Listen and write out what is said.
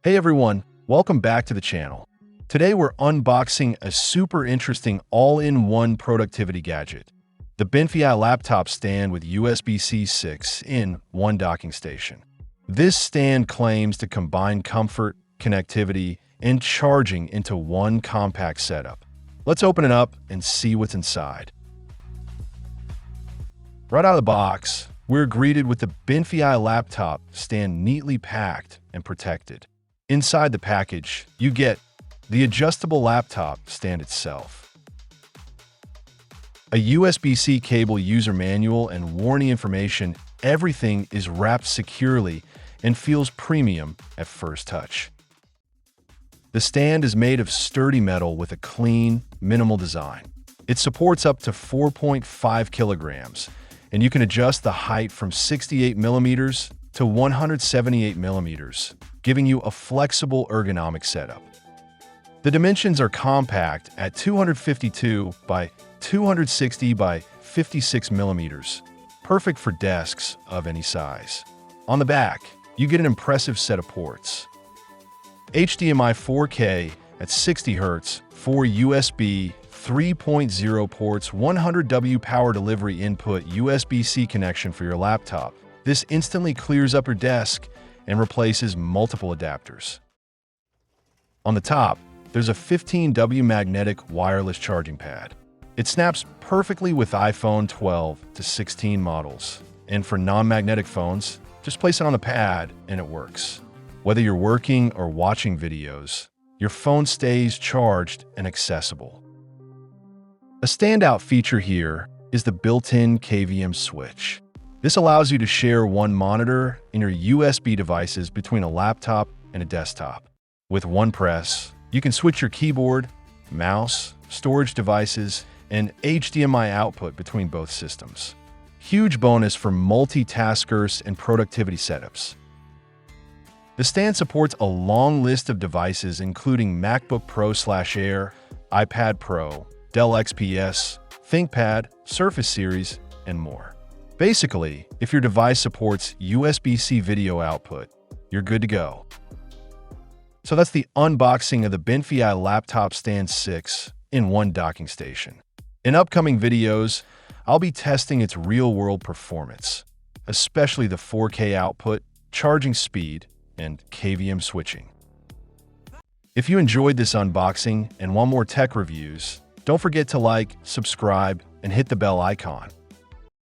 Hey everyone, welcome back to the channel. Today we're unboxing a super interesting all-in-one productivity gadget, the BENFEI Laptop Stand with USB-C 6-in-1 docking station. This stand claims to combine comfort, connectivity, and charging into one compact setup. Let's open it up and see what's inside. Right out of the box, we're greeted with the BENFEI Laptop Stand neatly packed and protected. Inside the package, you get the adjustable laptop stand itself, a USB-C cable user manual and warranty information. Everything is wrapped securely and feels premium at first touch. The stand is made of sturdy metal with a clean, minimal design. It supports up to 4.5 kilograms, and you can adjust the height from 68 millimeters to 178 millimeters, giving you a flexible ergonomic setup. The dimensions are compact at 252 by 260 by 56 millimeters, perfect for desks of any size. On the back, you get an impressive set of ports. HDMI 4K at 60 Hz, 4 USB 3.0 ports, 100W power delivery input, USB-C connection for your laptop. This instantly clears up your desk and replaces multiple adapters. On the top, there's a 15W magnetic wireless charging pad. It snaps perfectly with iPhone 12 to 16 models. And for non-magnetic phones, just place it on the pad and it works. Whether you're working or watching videos, your phone stays charged and accessible. A standout feature here is the built-in KVM switch. This allows you to share one monitor and your USB devices between a laptop and a desktop. With one press, you can switch your keyboard, mouse, storage devices, and HDMI output between both systems. Huge bonus for multitaskers and productivity setups. The stand supports a long list of devices including MacBook Pro/Air, iPad Pro, Dell XPS, ThinkPad, Surface Series, and more. Basically, if your device supports USB-C video output, you're good to go. So that's the unboxing of the BENFEI Laptop Stand 6-in-1 docking station. In upcoming videos, I'll be testing its real-world performance, especially the 4K output, charging speed, and KVM switching. If you enjoyed this unboxing and want more tech reviews, don't forget to like, subscribe, and hit the bell icon.